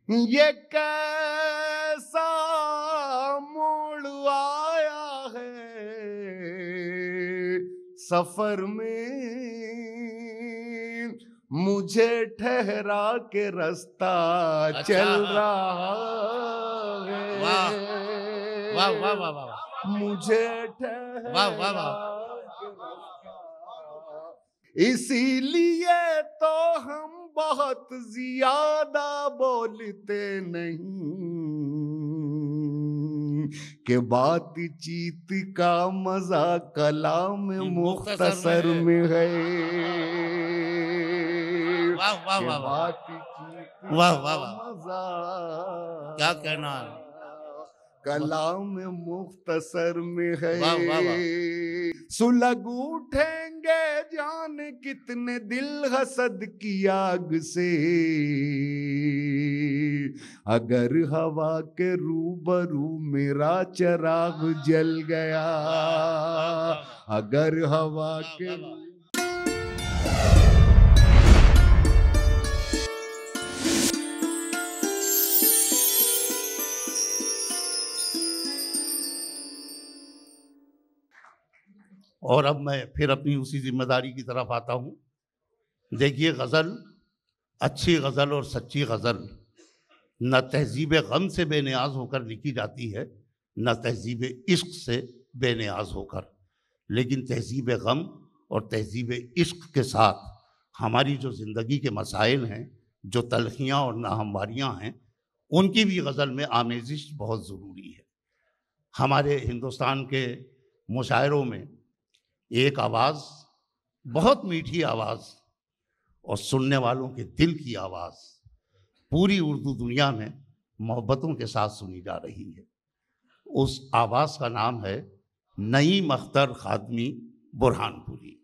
ये कैसा मोड़ आया है सफर में, मुझे ठहरा के रास्ता चल रहा है। वाह वाह वाह वाह वाह, मुझे वाह वाह वाह, इसीलिए तो हम बहुत ज्यादा बोलते नहीं कि बातचीत का मजा कलाम मुख्तसर में है। वाह वाह कि वाह वाह, बातचीत वाह का वाह वाह, मजा क्या कहना है, कलाम मुख्तसर में है। वाह वाह वाह, सुलग उठेंगे जान कितने दिल हसद की आग से, अगर हवा के रूबरू मेरा चिराग जल गया। अगर हवा के और अब मैं फिर अपनी उसी जिम्मेदारी की तरफ आता हूँ। देखिए, गज़ल, अच्छी गज़ल और सच्ची गज़ल न तहजीब गम से बेनियाज होकर लिखी जाती है, न तहजीब इश्क से बेनियाज होकर, लेकिन तहजीब गम और तहजीब इश्क के साथ हमारी जो ज़िंदगी के मसाइल हैं, जो तलखियाँ और नाहमवारियाँ हैं, उनकी भी गज़ल में आमेज़िश बहुत ज़रूरी है। हमारे हिंदुस्तान के मुशायरों में एक आवाज़, बहुत मीठी आवाज़ और सुनने वालों के दिल की आवाज़ पूरी उर्दू दुनिया में मोहब्बतों के साथ सुनी जा रही है। उस आवाज़ का नाम है नईम अख्तर खादमी बुरहानपुरी।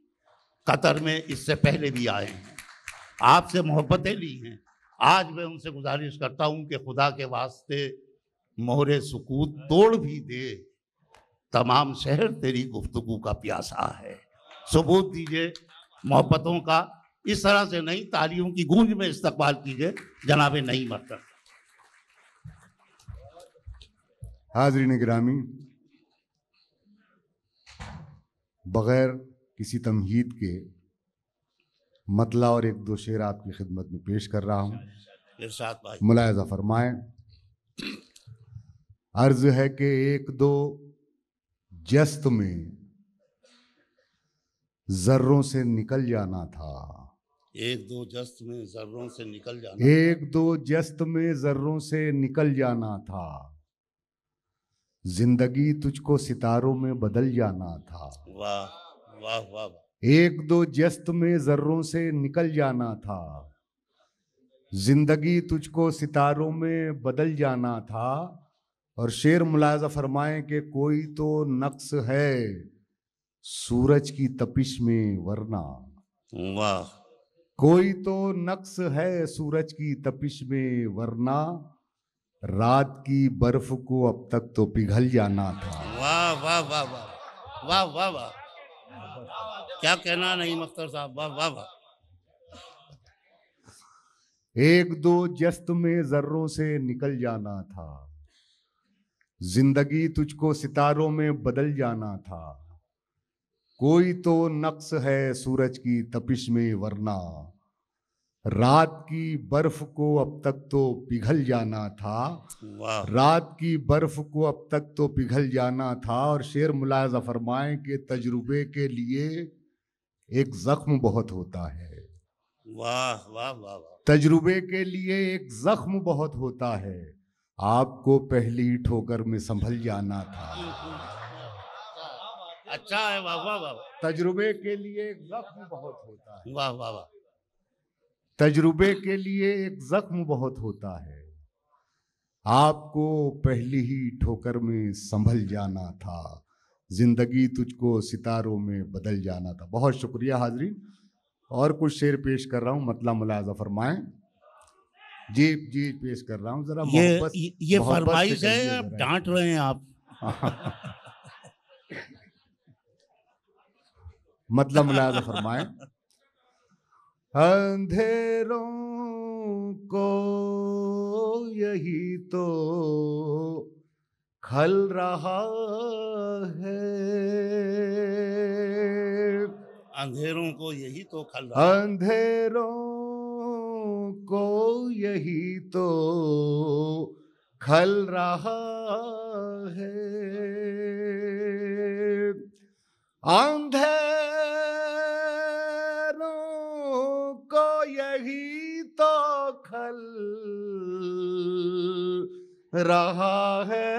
कतर में इससे पहले भी आए हैं, आपसे मोहब्बतें ली हैं। आज मैं उनसे गुजारिश करता हूँ कि खुदा के वास्ते मोहरे सुकूत तोड़ भी दे, तमाम शहर तेरी गुफ्तगू का प्यासा है। सबूत दीजिए मोहब्बतों का, इस तरह से नहीं, तालियों की गूंज में इस्तकबाल कीजिए जनाब नईम अख्तर। हाज़रीन गिरामी, बगैर किसी तमहीद के मतला और एक दो शेर आपकी खिदमत में पेश कर रहा हूँ। इरशाद भाई। मुलायजा फरमाएं। अर्ज है कि एक दो जस्त में जर्रों से निकल जाना था, एक दो जस्त में जर्रों से निकल जाना, एक दो जस्त में जर्रों से निकल जाना था, जिंदगी तुझको सितारों में बदल जाना था। वाह वाह वाह, एक दो जस्त में जर्रों से निकल जाना था, जिंदगी तुझको सितारों में बदल जाना था। और शेर मुलाजा फरमाएं कि कोई तो नक्स है सूरज की तपिश में वरना, वाह, कोई तो नक्स है सूरज की तपिश में वरना, रात की बर्फ को अब तक तो पिघल जाना था। वाह वाह वाह वाह वाह वाह वाह, क्या कहना नईम अख्तर साहब, वाह वाह वाह। एक दो जस्त में जर्रों से निकल जाना था, जिंदगी तुझको सितारों में बदल जाना था, कोई तो नक्स है सूरज की तपिश में वरना, रात की बर्फ को अब तक तो पिघल जाना था। वाह, रात की बर्फ को अब तक तो पिघल जाना था। और शेर मुलाजा फरमाएं कि तजुर्बे के लिए एक जख्म बहुत होता है, वाह वाह वाह वाह, तजुर्बे के लिए एक जख्म बहुत होता है, आपको पहली ठोकर में संभल जाना था। अच्छा है, वाह वाह वाह, तजुर्बे के लिए एक जख्म बहुत होता है, वाह वाह वाह, तजुर्बे के लिए एक जख्म बहुत होता है, आपको पहली ही ठोकर में संभल जाना था, जिंदगी तुझको सितारों में बदल जाना था। बहुत शुक्रिया हाजरीन। और कुछ शेर पेश कर रहा हूँ, मतलब मुलाजा फरमाएं। जी जी पेश कर रहा हूँ, जरा मोहब्बत ये फरमाइश है, आप डांट रहे हैं आप। मतलब मुलाजा फरमाएं। अंधेरों को यही तो खल रहा है, अंधेरों को यही तो खल रहा है, अंधेरों को यही तो खल रहा है, अंधेरों को यही तो खल रहा है,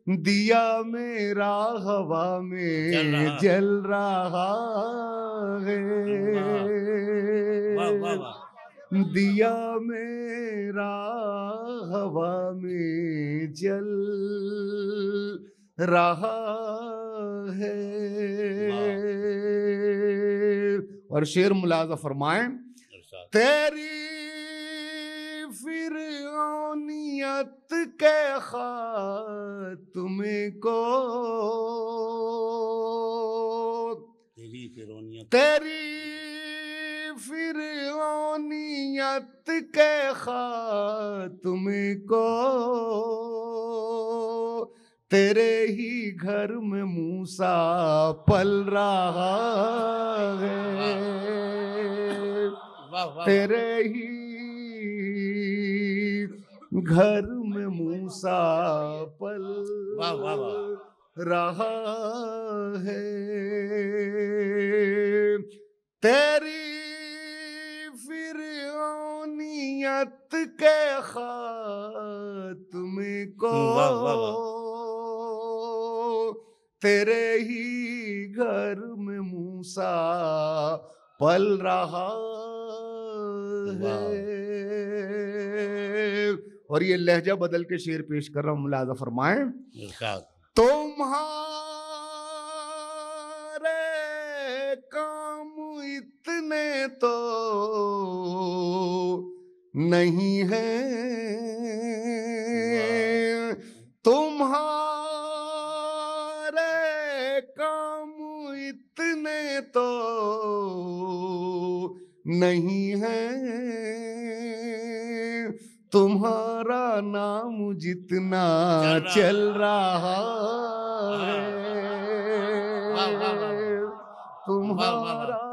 दिया मेरा हवा में जल रहा है, वाह वाह वाह, दिया मेरा हवा में जल रहा है। और शेर मुलाजा फरमाएं, तेरी फिरौनियत के खात्मे को, तेरी फिरौनियत के खात्मे को, तेरे ही घर में मूसा पल रहा है, तेरे ही घर में मूसा पल रहा है, तेरी फिरौनियत के खात्मे को, तेरे ही घर में मूसा पल रहा है। और ये लहजा बदल के शेर पेश कर रहा हूं, मुलाजा फरमाएं, तुम्हारे काम इतने तो नहीं है, तुम्हारे काम इतने तो नहीं है, तुम्हारा नाम जितना चल रहा है, तुम्हारा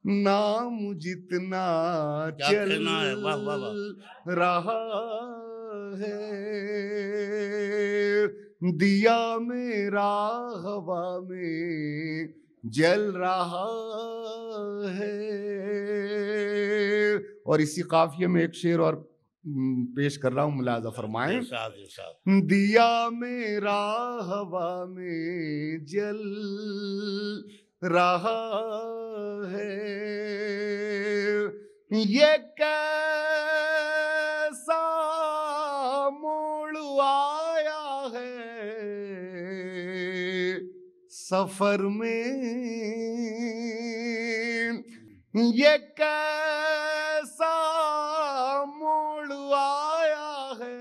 नाम जितना चल रहा है, दिया मेरा हवा में जल रहा है। और इसी काफिये में एक शेर और पेश कर रहा हूं, मुलाजा फरमाएं, दिया मेरा हवा में जल रहा है, ये कैसा मोड़ आया है सफर में, ये कैसा मोड़ आया है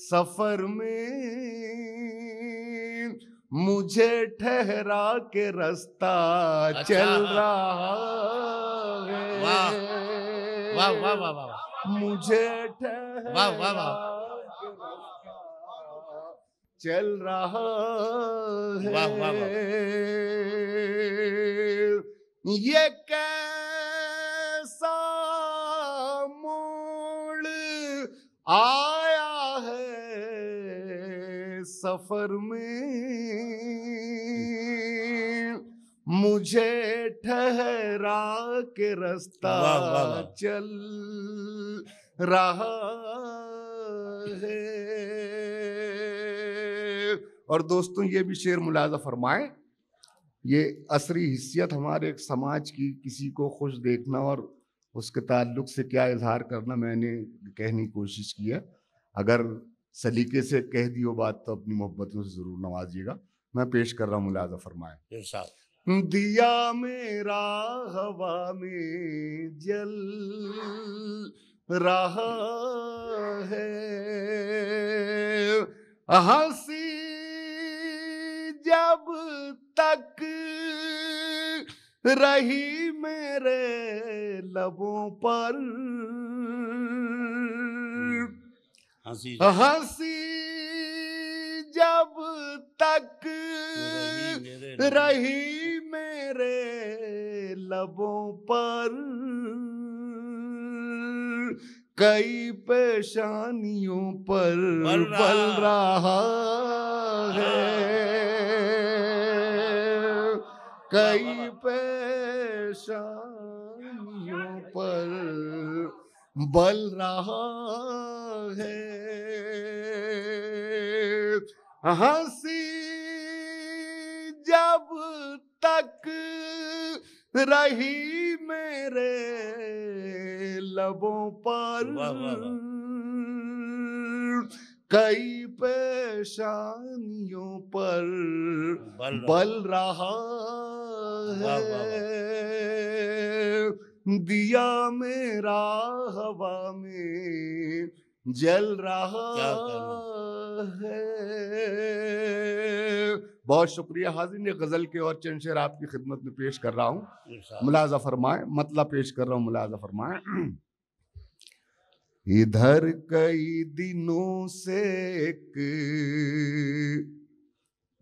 सफर में, मुझे ठहरा के रास्ता चल रहा है, वाह वाह वाह वाह, मुझे ठहरा के रास्ता चल रहा है, ये कैसा मोड़ आया है सफर में, मुझे ठहरा के रास्ता चल रहा है। और दोस्तों ये भी शेर मुलाजा फरमाएं, ये असरी हिस्सियत हमारे एक समाज की किसी को खुश देखना और उसके ताल्लुक से क्या इजहार करना मैंने कहने की कोशिश की है। अगर सलीके से कह दी हो बात तो अपनी मोहब्बतों से जरूर नवाजिएगा। मैं पेश कर रहा हूँ, मुलाजा फरमाएं। दिया मेरा हवा में जल रहा है, हंसी जब तक रही मेरे लबों पर हंसी हंसी जब तक रही मेरे लबों पर कई पेशानियों पर बल रहा है, कई पेशानियों पर बल रहा है। हंसी जब तक रही मेरे लबों पर कई पेशानियों पर बल रहा है। दिया मेरा हवा में जल रहा है। बहुत शुक्रिया हाज़िर, ये गजल के और चंद शेर आपकी खिदमत में पेश कर रहा हूँ, मुलाजा फरमाए, मतलब पेश कर रहा हूँ, मुलाजा फरमाए। इधर कई दिनों से एक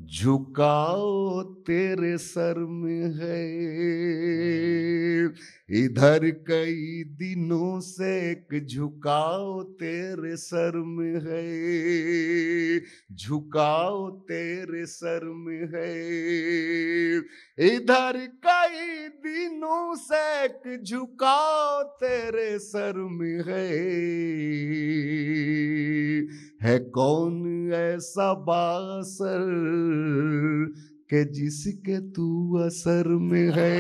झुकाओ तेरे सर में है, इधर कई दिनों से एक झुकाओ तेरे सर में है, झुकाओ तेरे सर में है। इधर कई दिनों से एक झुकाओ तेरे सर में है कौन ऐसा बासर के जिसके तू असर में है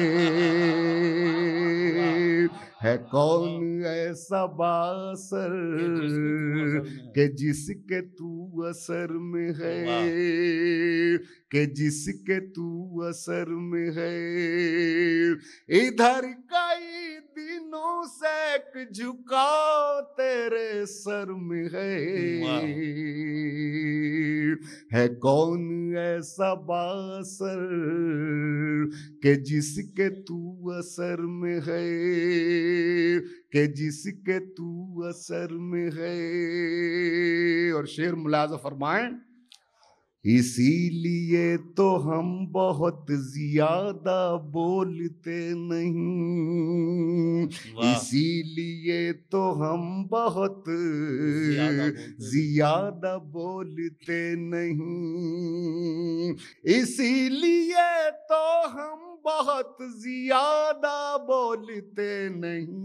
कौन ऐसा बासर के जिसके तू असर में है, के जिसके तू असर में है। इधर कई दिनों से एक झुकाओ तेरे सर में है कौन ऐसा बासर के जिसके तू असर में है, के जिसके तू असर में है। और शेर मुलाजा फरमाएं। इसीलिए तो हम बहुत ज्यादा बोलते नहीं, इसीलिए तो हम बहुत ज्यादा बोलते नहीं, इसीलिए तो हम बहुत ज्यादा बोलते नहीं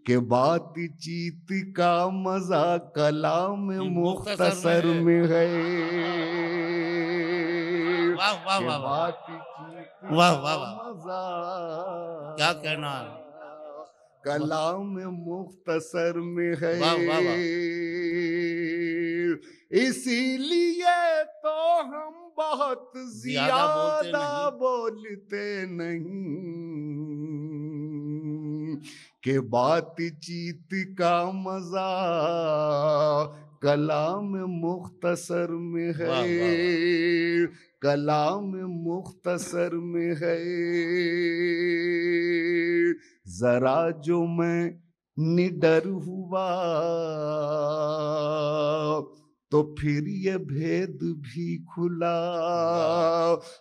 के बातचीत का मजा कलाम मुख्तसर में है। बातचीत का मजा क्या कहना है, कलाम मुख्तसर में है, इसीलिए तो हम बहुत ज्यादा बोलते नहीं के बातचीत का मजा कलाम मुख्तसर में है, कलाम मुख्तसर में है। जरा जो मैं निडर हुआ तो फिर ये भेद भी खुला,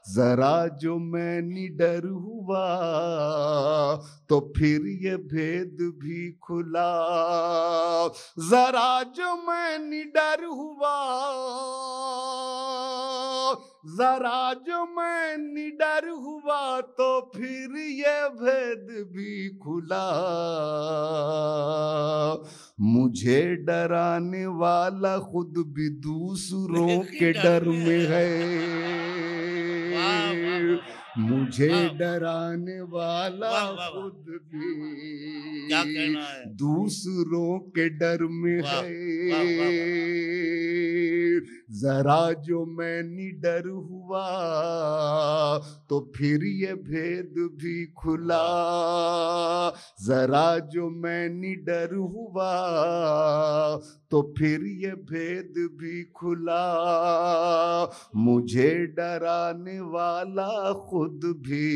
जरा जो मैं निडर हुआ तो फिर ये भेद भी खुला, जरा जो मैं निडर हुआ, जरा जो मैं निडर हुआ तो फिर ये भेद भी खुला। मुझे डराने वाला खुद भी दूसरों के डर में है, मुझे डराने वाला खुद भी दूसरों के डर में है। जरा जो मैं निडर हुआ तो फिर ये भेद भी खुला, जरा जो मैं निडर हुआ तो फिर ये भेद भी खुला, मुझे डराने वाला खुद भी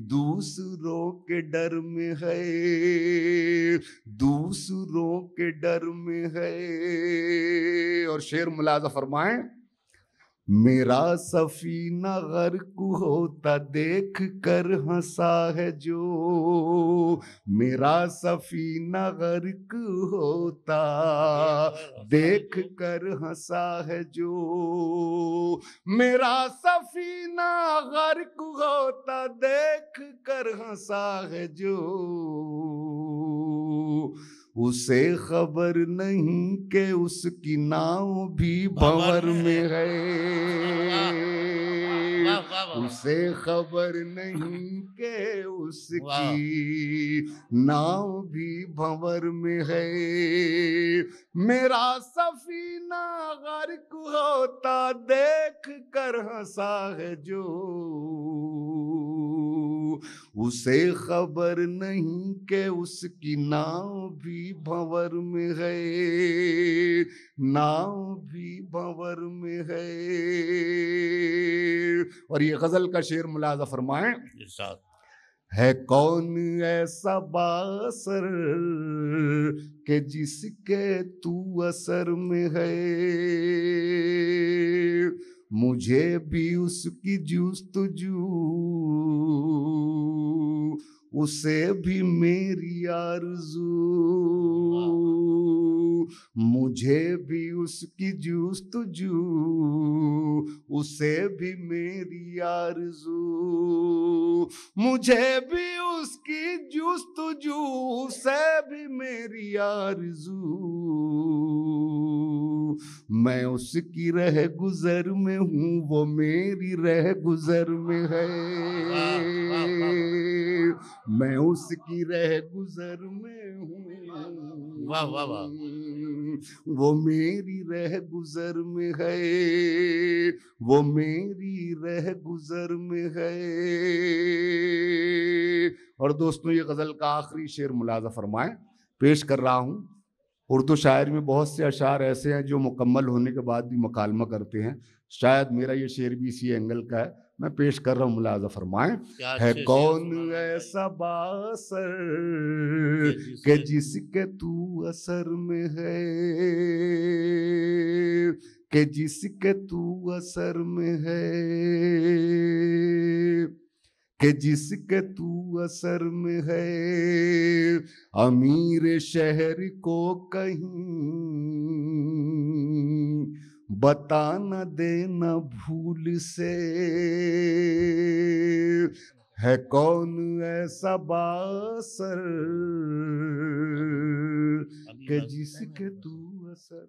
दूसरों के डर में है, दूसरों के डर में है। और शेर मुलाजा फरमाएं, मेरा सफीना गर्क होता देख कर हंसा है जो, मेरा सफीना गर्क होता देख कर हंसा है जो, मेरा सफीना गर्क होता देख कर हंसा है जो, उसे खबर नहीं कि उसकी नाव भी भंवर में है, उसे खबर नहीं कि उसकी नाव भी भंवर में है, मेरा सफीना गर्क होता देख कर हंसा है जो, उसे खबर नहीं कि उसकी नाव भी भंवर में है, नाव भी भंवर में है। और ये गजल का शेर मुलाजा फरमाएं, है कौन ऐसा बासर के जिसके तू असर में है, मुझे भी उसकी जुस्तजू, उसे भी मेरी आरज़ू, मुझे भी उसकी जुस्तजू, उसे भी मेरी आरज़ू, मुझे भी उसकी जुस्तजू, उसे भी मेरी आरज़ू, मैं उसकी रह गुजर में हूँ, वो मेरी रह गुजर में है, मैं उसकी रह गुजर में हूँ, वाह वाह वाह, वो मेरी रह गुजर में है, वो मेरी रह गुजर में है। और दोस्तों, ये गजल का आखिरी शेर मुलाजा फरमाएं, पेश कर रहा हूं। उर्दू शायर में बहुत से अशार ऐसे हैं जो मुकम्मल होने के बाद भी मुकालमा करते हैं, शायद मेरा ये शेर भी इसी एंगल का है, मैं पेश कर रहा हूँ, मुलाजा फरमाएं। है कौन ऐसा बासर के जिसके तू असर में है, के जिसके तू असर में है, के जिसके तू असर में है, अमीर शहर को कहीं बता न देना भूल से, है कौन ऐसा बासर के जिसके तू असर,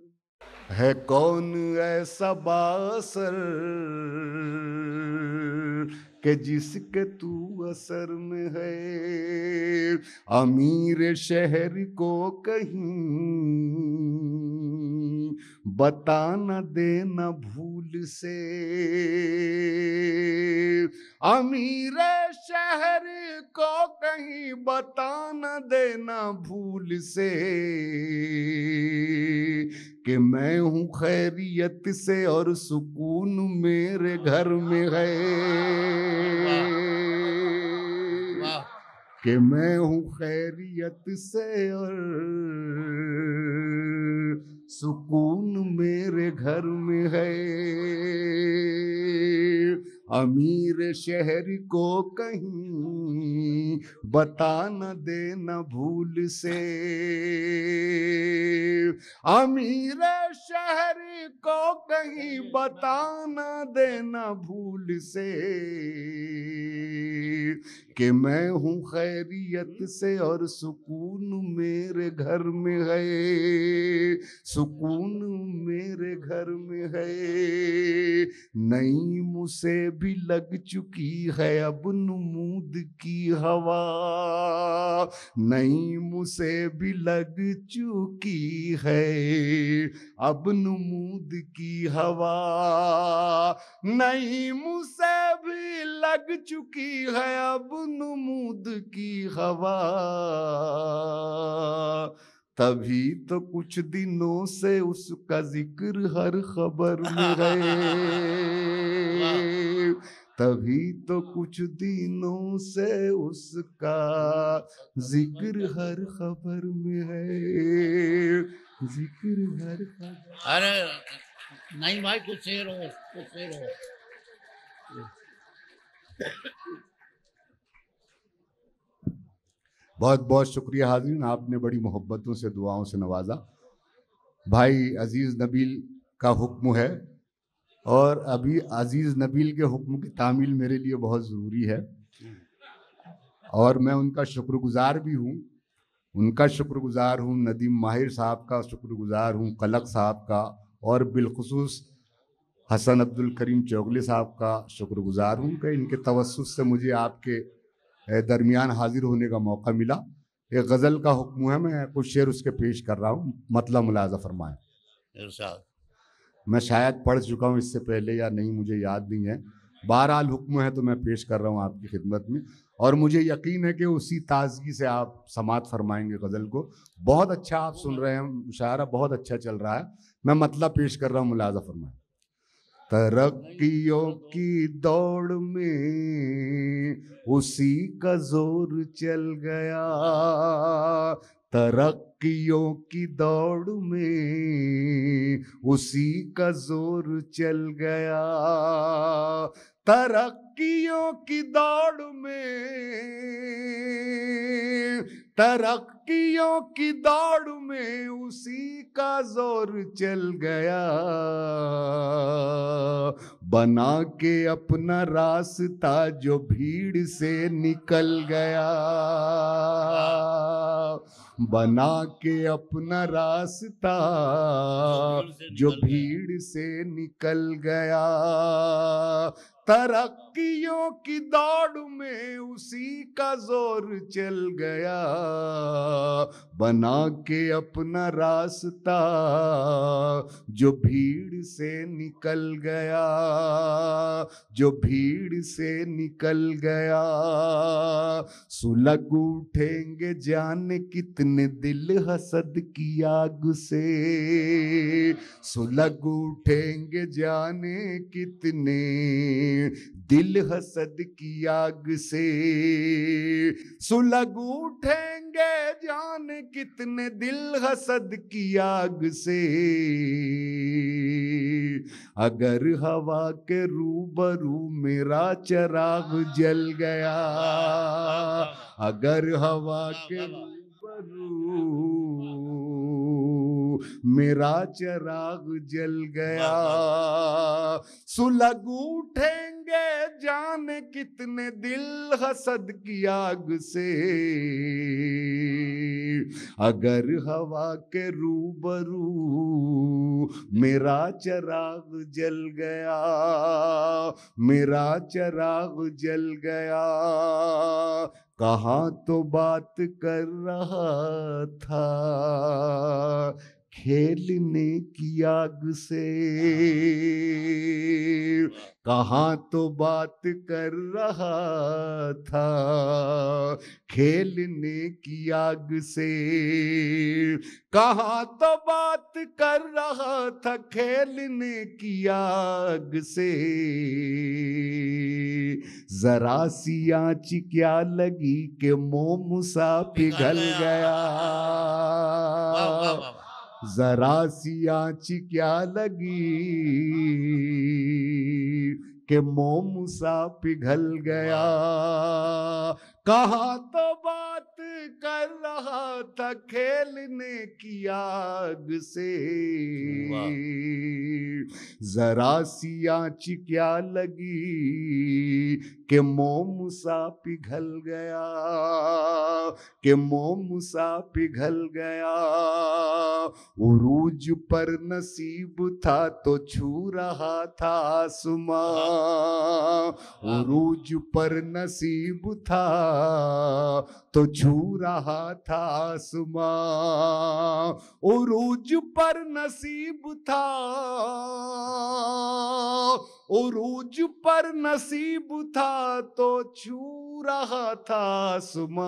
है कौन ऐसा बासर के जिसके तू असर में है, अमीर शहर को कहीं बता न देना भूल से, अमीर शहर को कहीं बता न देना भूल से, कि मैं हूँ खैरियत से और सुकून मेरे घर में है, कि मैं हूँ खैरियत से और सुकून मेरे घर में है, अमीर शहर को कहीं बता न देना भूल से, अमीर शहर को कहीं बता न देना भूल से, कि मैं हूँ खैरियत से और सुकून मेरे घर में है, सुकून मेरे घर में है। नई मुझसे भी लग चुकी है अब नमूद की हवा, नई मुझसे भी लग चुकी है अब नमूद की हवा, नई मुझसे भी लग चुकी है अब नमूद की हवा। तभी तो कुछ दिनों से उसका जिक्र हर खबर में है, तभी तो कुछ दिनों से उसका जिक्र हर खबर में है, जिक्र हर खबर। अरे नहीं भाई, कुछ शेर हो, कुछ शेर हो। बहुत बहुत शुक्रिया हाज़रीन, आपने बड़ी मोहब्बतों से दुआओं से नवाजा। भाई अजीज़ नबील का हुक्म है और अभी अजीज़ नबील के हुक्म की तामील मेरे लिए बहुत ज़रूरी है और मैं उनका शुक्रगुजार भी हूँ, उनका शुक्रगुजार हूँ, नदीम माहिर साहब का शुक्रगुजार हूँ, कलक साहब का, और बिलखुसूस हसन अब्दुल करीम चौगले साहब का शुक्रगुजार हूँ कि इनके तवस्सुत से मुझे आपके दरमियान हाजिर होने का मौका मिला। एक गज़ल का हुक्म है, मैं कुछ शेर उसके पेश कर रहा हूँ, मतलब मुलाजा फरमाएं। इरशाद। मैं शायद पढ़ चुका हूँ इससे पहले या नहीं मुझे याद नहीं है, बहरहाल हुक्म है तो मैं पेश कर रहा हूँ आपकी खिदमत में और मुझे यकीन है कि उसी ताजगी से आप समात फरमाएंगे गज़ल को। बहुत अच्छा आप सुन रहे हैं, मुशायरा बहुत अच्छा चल रहा है, मैं मतलब पेश कर रहा हूँ, मुलाजा फरमाएं। तरक्कियों की दौड़ में उसी का जोर चल गया, तरक्कियों की दौड़ में उसी का जोर चल गया, तरक्कियों की दौड़ में, तरक्कियों की दौड़ में उसी का जोर चल गया, बना के अपना रास्ता जो भीड़ से निकल गया, बना के अपना रास्ता जो भीड़ से निकल गया, तरक्कियों की दौड़ में उसी का जोर चल गया, बना के अपना रास्ता जो भीड़ से निकल गया, जो भीड़ से निकल गया। सुलग उठेंगे जाने कितने दिल हसद की आग से, सुलग उठेंगे जाने कितने दिल हसद की आग से, सुलग उठेंगे जाने कितने दिल हसद की आग से, अगर हवा के रूबरू मेरा चिराग जल गया, अगर हवा के रूबरू मेरा चिराग जल गया, सुलग उठेंगे जाने कितने दिल हसद की आग से, अगर हवा के रूबरू मेरा चिराग जल गया, मेरा चिराग जल गया। कहाँ तो बात कर रहा था खेलने की आग से, कहाँ तो बात कर रहा था खेलने की आग से, कहाँ तो बात कर रहा था खेलने की आग से, जरा सी आँच क्या लगी कि मोम सा पिघल गया, जरा सी आँच क्या लगी कि मोम सा पिघल गया, कहा तो बात कर रहा था खेलने की आग से, जरा सी आँच क्या लगी कि मोम सा पिघल गया, कि मोम सा पिघल गया। उरूज पर नसीब था तो छू रहा था आसमां, उरूज पर नसीब था तो छू रहा था आसमां, उरूज पर नसीब था, उरूज पर नसीब था तो छू रहा था आसमां।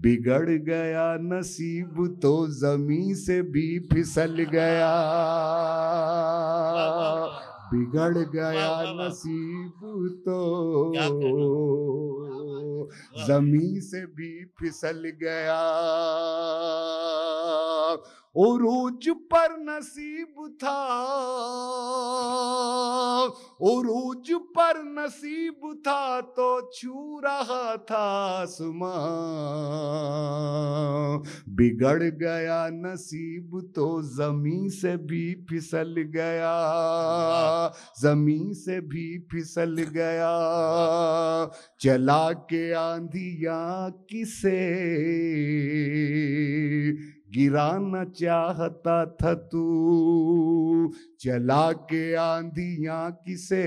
बिगड़ गया नसीब तो जमीन से भी फिसल गया, बिगड़ गया नसीब तो जमीन से भी फिसल गया। उरूज पर नसीब था, उरूज पर नसीब था तो छू रहा था आसमां। बिगड़ गया नसीब तो जमीन से भी फिसल गया, जमीन से भी फिसल गया। चला के आंधियां किसे गिराना चाहता था तू, चला के आंधियां किसे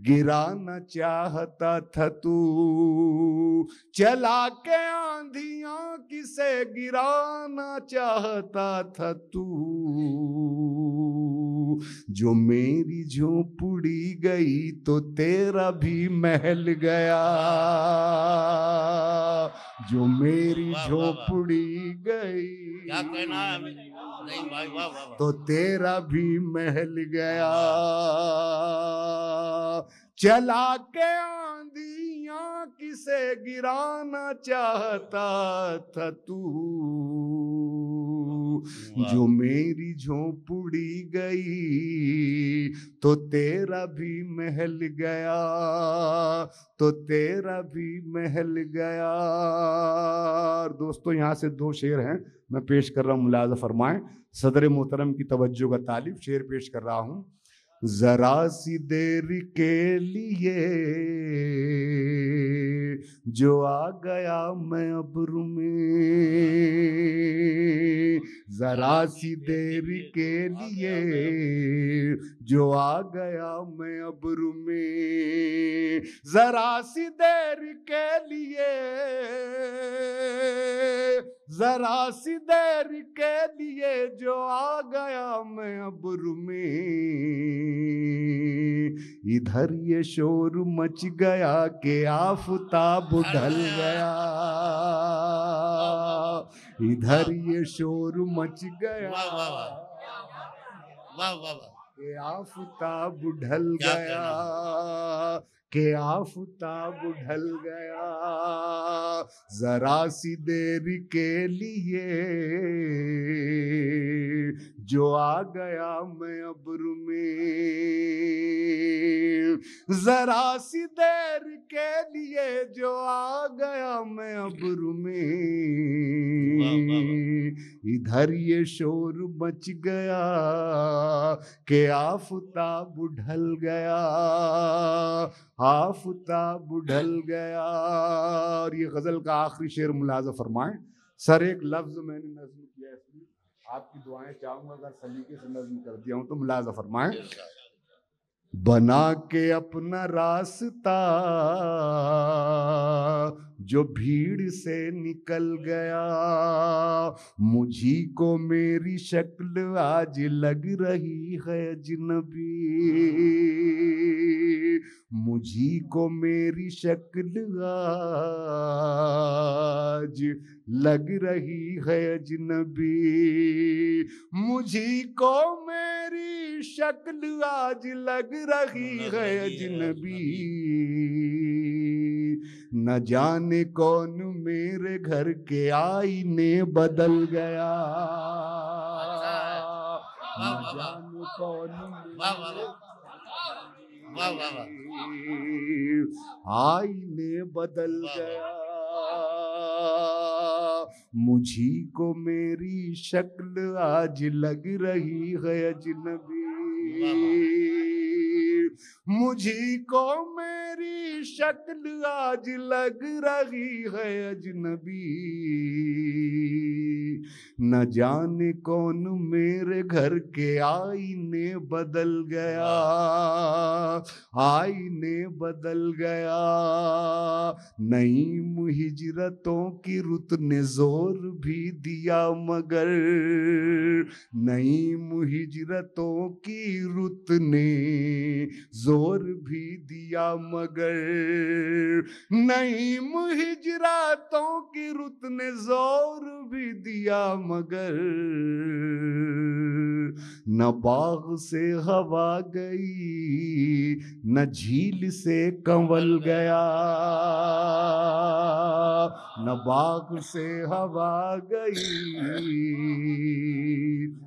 गिराना चाहता था तू, चला के आंधियां किसे गिराना चाहता था तू। जो मेरी झोंपड़ी गई तो तेरा भी महल गया, जो मेरी झोंपड़ी गई क्या कहना है नहीं भाई, वाह वाह वाह। तो तेरा भी महल गया। चला के आंधियां किसे गिराना चाहता था तू, जो मेरी झोंपड़ी गई तो तेरा भी महल गया, तो तेरा भी महल गया। और दोस्तों यहाँ से दो शेर हैं मैं पेश कर रहा हूँ, मुलाज़ा फरमाएं। सदर मोहतरम की तवज्जो का तालिब शेर पेश कर रहा हूँ। जरा सी देर के लिए जो आ गया मैं अब्रू में, जरा सी देर के लिए जो आ गया मैं अब्रू में, जरा सी देर के लिए, जरा सी देर के लिए जो आ गया मैं अब्रू में। इधर ये शोर मच गया कि आफताब ढल गया, इधर ये शोर मच गया वाह वाह वाह वाह वाह वाह। कि आफताब ढल क्या गया, कि आफताब ढल गया। जरा सी देर के लिए जो आ गया मैं अब्रू में, जरा सी देर के लिए जो आ गया मैं अब्रू में। इधर ये शोर मच गया कि आफताब ढल गया, आफताब ढल गया। और ये गजल का आखिरी शेर मुलाज़ा फरमाएं। सर एक लफ्ज मैंने नज्म किया है इसमें, आपकी दुआएं चाहूंगा, अगर सलीके से नज्म कर दिया हूं तो मुलाज़ा फरमाएं। बना के अपना रास्ता जो भीड़ से निकल गया, मुझी को मेरी शक्ल आज लग रही है अजनबी, मुझी को मेरी शक्ल आज लग रही है अजनबी, मुझी को मेरी शक्ल आज लग रही है अजनबी। न जाने कौन मेरे घर के आईने बदल गया, न जाने कौन आईने बदल गया। मुझी को मेरी शक्ल आज लग रही है अजनबी, मुझी को मेरी शक्ल आज लग रही है अजनबी। न जाने कौन मेरे घर के आईने बदल गया, आईने बदल गया। नई हिजरतों की रुत ने जोर भी दिया मगर, नई हिजरतों की रुत ने जोर भी दिया मगर, नई हिजरतों की रुत ने जोर भी दिया मगर। न बाग से हवा गई, न झील से कंवल गया, न बाग से हवा गई,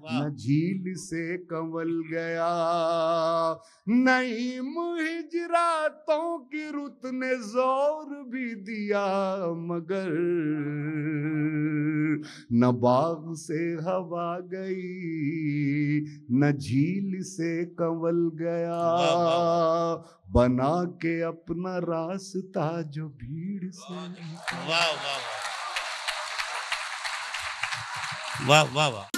न झील से कंवल गया। नई हिजरतों की रुत ने जोर भी दिया मगर, न बाग से हवा गई, न झील से कंवल गया। बना के अपना रास्ता जो भीड़ से। वाह वाह वाह वाह वाह वाह।